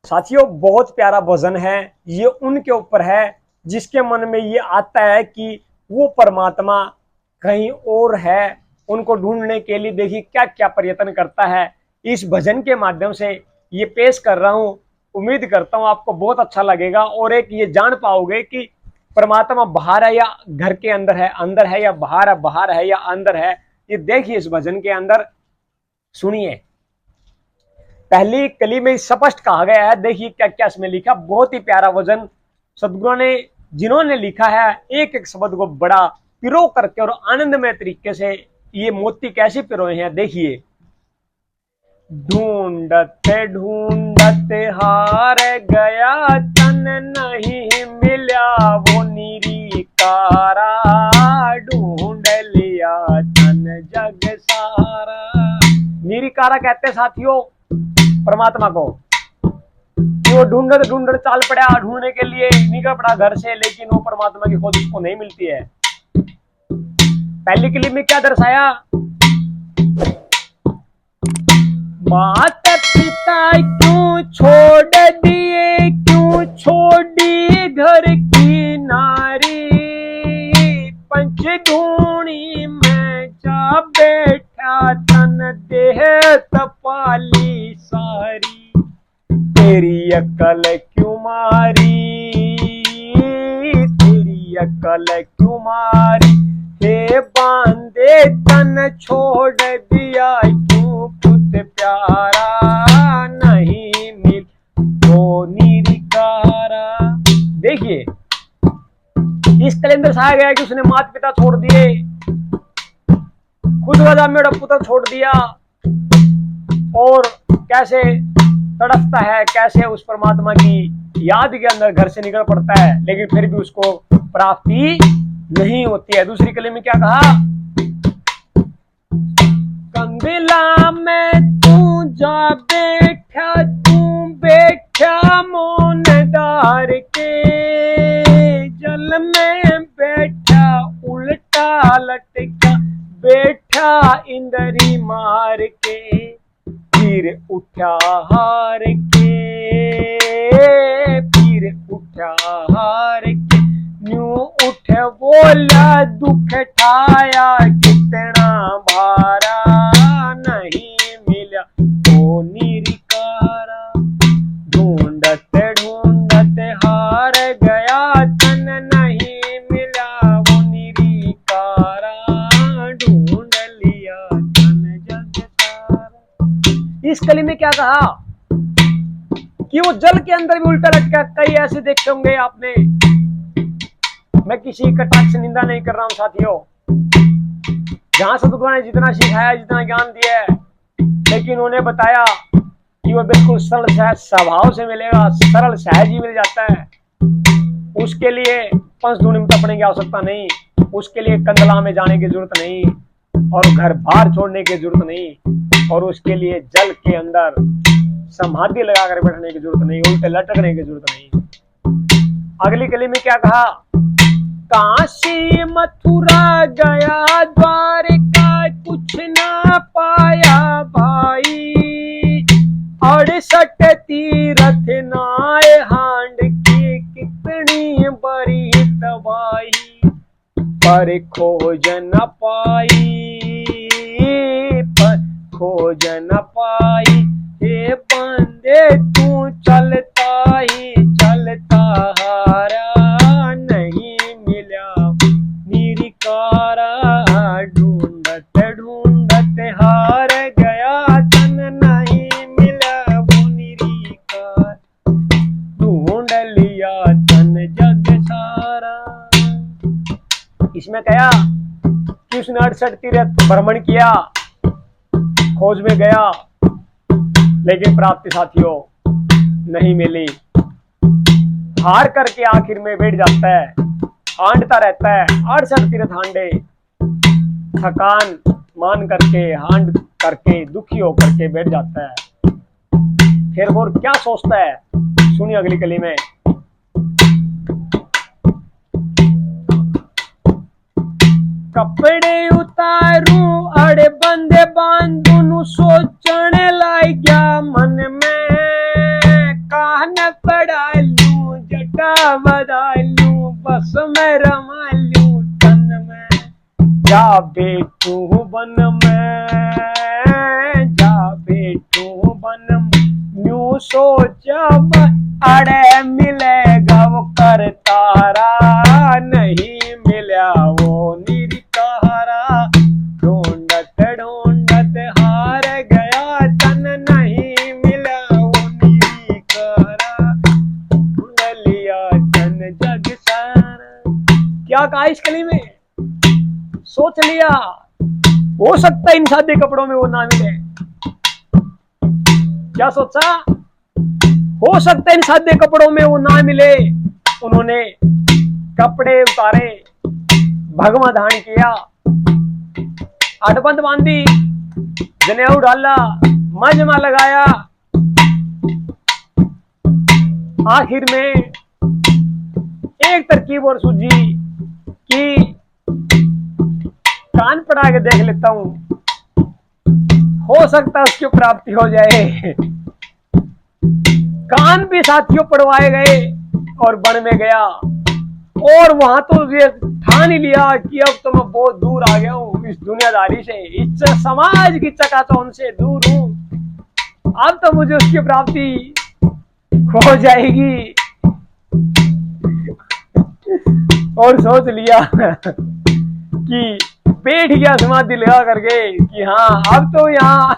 साथियों बहुत प्यारा भजन है। ये उनके ऊपर है जिसके मन में ये आता है कि वो परमात्मा कहीं और है। उनको ढूंढने के लिए देखिए क्या क्या प्रयत्न करता है। इस भजन के माध्यम से ये पेश कर रहा हूँ। उम्मीद करता हूँ आपको बहुत अच्छा लगेगा और एक ये जान पाओगे कि परमात्मा बाहर है या घर के अंदर है या बाहर है या अंदर है। ये देखिए इस भजन के अंदर सुनिए। पहली कली में स्पष्ट कहा गया है। देखिए क्या क्या इसमें लिखा। बहुत ही प्यारा वचन सदगुरु ने जिन्होंने लिखा है एक एक शब्द को बड़ा पिरो करके और आनंदमय तरीके से ये मोती कैसे पिरोए हैं। देखिए, ढूंढते ढूंढते हार गया तन नहीं मिला वो निरीकारा, ढूंढ लिया तन जग सारा। निरीकारा कहते हैं साथियों परमात्मा को। वो ढूंढते ढूंढते चाल पड़ा ढूंढने के लिए, निकल पड़ा घर से, लेकिन वो परमात्मा की खोज उसको नहीं मिलती है। पहली कली में क्या दर्शाया? माता पिता क्यों छोड़ दिए, क्यों छोड़ी घर की नारी, पंचधूणी में जा बैठा तन देह तपाली सारी, तेरी अकल क्यों मारी, तेरी अकल क्यों मारी, हे बांधे तन छोड़ दिया क्यों खुद प्यारा, नहीं मिल वो निरीकारा। देखिए इस कैलेंडर से आया गया कि उसने माता पिता छोड़ दिए, खुद वजह मेरा पुत्र छोड़ दिया, और कैसे तड़पता है, कैसे उस परमात्मा की याद के अंदर घर से निकल पड़ता है, लेकिन फिर भी उसको प्राप्ति नहीं होती है। दूसरी कली में क्या कहा? कंदिला में तू जा बैठा, तू बैठा मोनदार के, जल में बैठा उल्टा लटका, बैठा इंदरी मार के, फिर उठा हार के, फिर उठा हार के, न्यू उठ बोला दुख ठाया कितना भारा, नहीं मिला वो निरीकारा, ढूंढते ढूंढते हार गया तन नहीं मिला वो निरीकारा, ढूंढ लिया तन जग सारा। इस कली में क्या कहा कि वो जल के अंदर भी उल्टा लटका। कई ऐसे देखे होंगे आपने। मैं किसी कटाक्ष से निंदा नहीं कर रहा हूं साथियों। जहां सदगुरु ने जितना सिखाया, जितना ज्ञान दिया है, लेकिन उन्होंने बताया कि वो बिल्कुल सरल सहज स्वभाव से मिलेगा, सरल सहज ही मिल जाता है। उसके लिए पंचधूनी में तपने की आवश्यकता नहीं, उसके लिए कंदला में जाने की जरूरत नहीं, और घर बाहर छोड़ने की जरूरत नहीं, और उसके लिए जल के अंदर समाधि लगाकर बैठने की जरूरत नहीं, उल्टे लटकने की जरूरत नहीं। अगली कली में क्या कहा? काशी मथुरा गया द्वारका कुछ ना पाया भाई, 68 तीरथ नाए हांड की कितनी बड़ी तबाही, पर खोज न पाई, पर खोज न पाई, हे बंदे तू चलता ही चलता हारा, नहीं मिला निरीकारा, ढूंढते ढूंढते हार गया तन नहीं मिला वो निरीकार, ढूंढ लिया तन जग सारा। इसमें कहा कि उसने 68 तीर्थ भ्रमण किया, खोज में गया, लेकिन प्राप्ति साथियों नहीं मिली। हार करके आखिर में बैठ जाता है, हांडता रहता है, 68 तीर्थ हांडे, थकान मान करके हांड करके दुखी होकर के बैठ जाता है। फिर और क्या सोचता है सुनिए अगली कली में। कपड़े उतारू अड़े बंदे बांधू सोचने लग गया मन में, कहा जा बैठू वन में, जा बैठू वन में, यूं सोचब अड़े मिलेगा वो कर तारा, नहीं मिला वो निरकारा, ढूंढत ढूंढत हार गया तन, नहीं मिला वो निरकारा, ढूंढ लिया तन जग सारा। क्या कहा इस कली में? सोच लिया हो सकता है इन सादे कपड़ों में वो ना मिले। क्या सोचा? हो सकता है इन सादे कपड़ों में वो ना मिले। उन्होंने कपड़े उतारे, भगवा धारण किया, अटबंध बांधी, जनेऊ डाला, मजमा लगाया। आखिर में एक तरकीब और सूझी कि कान पड़ा के देख लेता हूं, हो सकता है उसकी प्राप्ति हो जाए। कान भी साथियों पड़वाए गए और बन में गया, और वहां तो ये ठान ही लिया कि अब तो मैं बहुत दूर आ गया हूं इस दुनियादारी से, इस समाज की चकाचौंध से दूर हूं, अब तो मुझे उसकी प्राप्ति हो जाएगी। और सोच लिया कि बैठ गया समाधि लगा करके कि हाँ अब तो यहाँ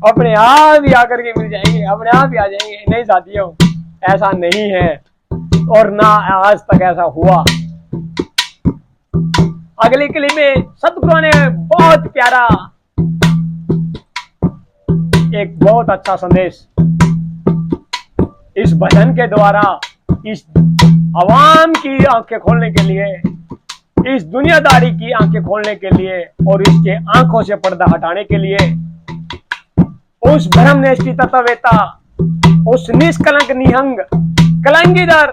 अपने आप ही आकर के मिल जाएंगे, अपने आप ही आ जाएंगे। नहीं साथियों, ऐसा नहीं है और ना आज तक ऐसा हुआ। अगली कली में सतगुरु ने बहुत प्यारा एक बहुत अच्छा संदेश इस भजन के द्वारा इस अवाम की आंखें खोलने के लिए, इस दुनियादारी की आंखें खोलने के लिए और इसके आंखों से पर्दा हटाने के लिए, उस ब्रह्मनिष्ठ तत्ववेता, उस निष्कलंक निहंग कलंगीधर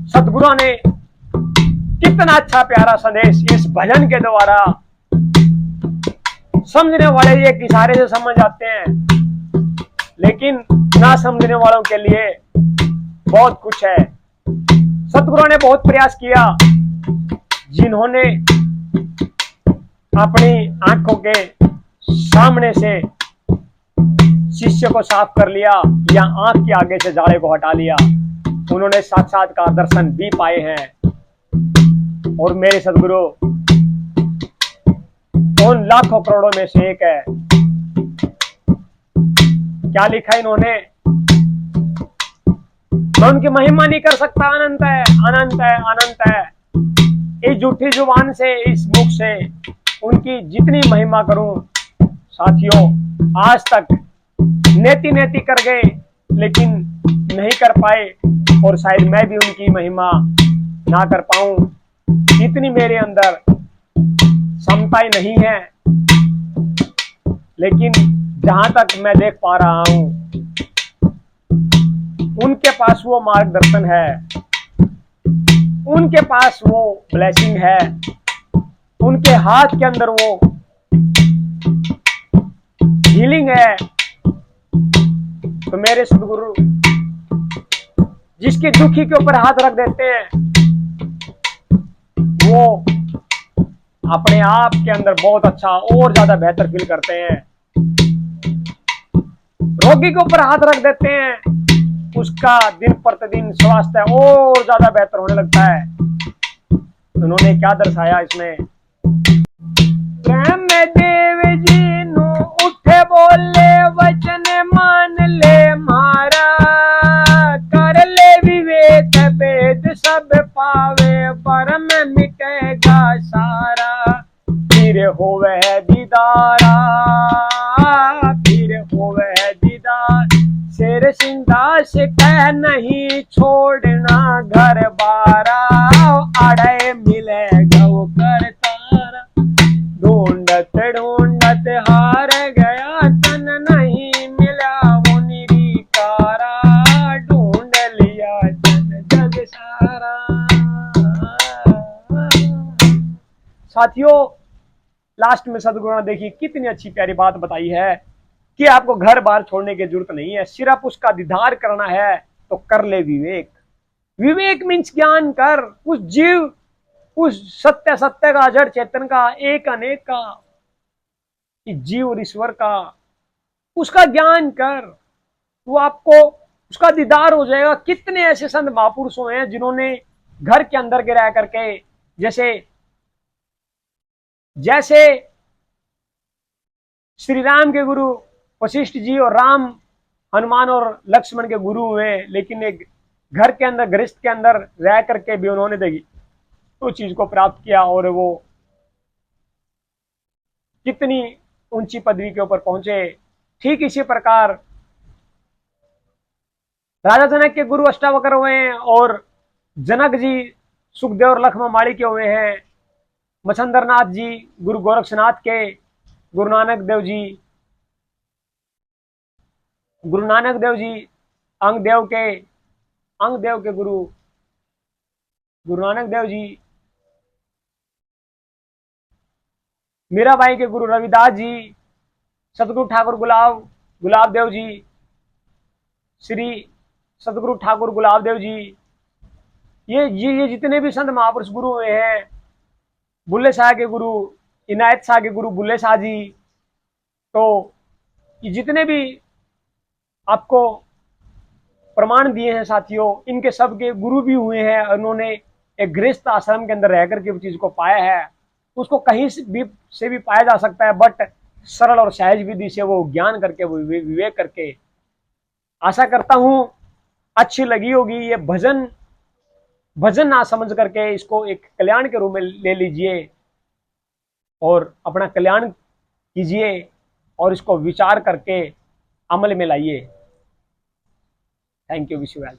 सतगुरु ने कितना अच्छा प्यारा संदेश इस भजन के द्वारा, समझने वाले एक इशारे से समझ आते हैं, लेकिन ना समझने वालों के लिए बहुत कुछ है। सतगुरु ने बहुत प्रयास किया, जिन्होंने अपनी आंखों के सामने से शिष्य को साफ कर लिया या आंख के आगे से जाड़े को हटा लिया, उन्होंने साक्षात्कार दर्शन भी पाए हैं। और मेरे सदगुरु उन लाखों करोड़ों में से एक है। क्या लिखा इन्होंने? मैं उनकी महिमा नहीं कर सकता, अनंत है, अनंत है, अनंत है। इस झूठी जुबान से, इस मुख से उनकी जितनी महिमा करूं साथियों, आज तक नेति नेति कर गए लेकिन नहीं कर पाए, और शायद मैं भी उनकी महिमा ना कर पाऊं। इतनी मेरे अंदर क्षमताएं नहीं है, लेकिन जहां तक मैं देख पा रहा हूं उनके पास वो मार्गदर्शन है, उनके पास वो ब्लेसिंग है, उनके हाथ के अंदर वो हीलिंग है। तो मेरे सदगुरु जिसके दुखी के ऊपर हाथ रख देते हैं वो अपने आप के अंदर बहुत अच्छा और ज्यादा बेहतर फील करते हैं। रोगी के ऊपर हाथ रख देते हैं, उसका दिन प्रतिदिन स्वास्थ्य और ज्यादा बेहतर होने लगता है। उन्होंने क्या दर्शाया इसमें? प्रेम देव जी नु उठे बोले वचन मान ले मारा, कर ले विवेक वेद सब पावे, परम मिटेगा सारा, फिर होवे दीदारा, फिर होवे दीदार, शेर सिंदास कह नहीं छोड़ना घर बारा, अड़े मिलेगा वो कर तारा, ढूंढत ढूंढत हार गया तन, नहीं मिला वो निरीकारा, ढूंढ लिया जन जग सारा। साथियों, लास्ट में सदगुरु ने देखी कितनी अच्छी प्यारी बात बताई है कि आपको घर बार छोड़ने की जरूरत नहीं है, सिर्फ उसका दीदार करना है तो कर ले विवेक। विवेक मीन्स ज्ञान कर, उस जीव उस सत्य सत्य का, जड़ चेतन का, एक अनेक का, जीव और ईश्वर का, उसका ज्ञान कर, वो आपको उसका दीदार हो जाएगा। कितने ऐसे संत महापुरुष हुए हैं जिन्होंने घर के अंदर गिरा करके, जैसे जैसे श्री राम के गुरु वशिष्ठ जी और राम हनुमान और लक्ष्मण के गुरु हुए, लेकिन एक घर के अंदर गृहस्थ के अंदर रह करके भी उन्होंने देखी तो चीज को प्राप्त किया और वो कितनी ऊंची पदवी के ऊपर पहुंचे। ठीक इसी प्रकार राजा जनक के गुरु अष्टावक्र हुए हैं और जनक जी सुखदेव और लक्ष्मण माड़ी के हुए हैं। मच्छंदर नाथ जी गुरु गोरक्षनाथ के, गुरु नानक देव जी, गुरु नानक देव जी अंग देव के गुरु गुरु नानक देव जी, मीराबाई के गुरु रविदास जी, सतगुरु ठाकुर गुलाब देव जी, श्री सतगुरु ठाकुर गुलाब देव जी, ये जितने भी संत महापुरुष गुरु हुए हैं, बुल्ले शाह के गुरु, इनायत शाह के गुरु बुल्ले शाह जी, तो ये जितने भी आपको प्रमाण दिए हैं साथियों, इनके सबके गुरु भी हुए हैं। उन्होंने एक गृहस्थ आश्रम के अंदर रह करके उस चीज को पाया है। उसको कहीं से भी पाया जा सकता है, बट सरल और सहज विधि से वो ज्ञान करके, वो विवेक करके। आशा करता हूं अच्छी लगी होगी। ये भजन ना समझ करके इसको एक कल्याण के रूप में ले लीजिए और अपना कल्याण कीजिए और इसको विचार करके अमल में लाइए। Thank you, wish you well.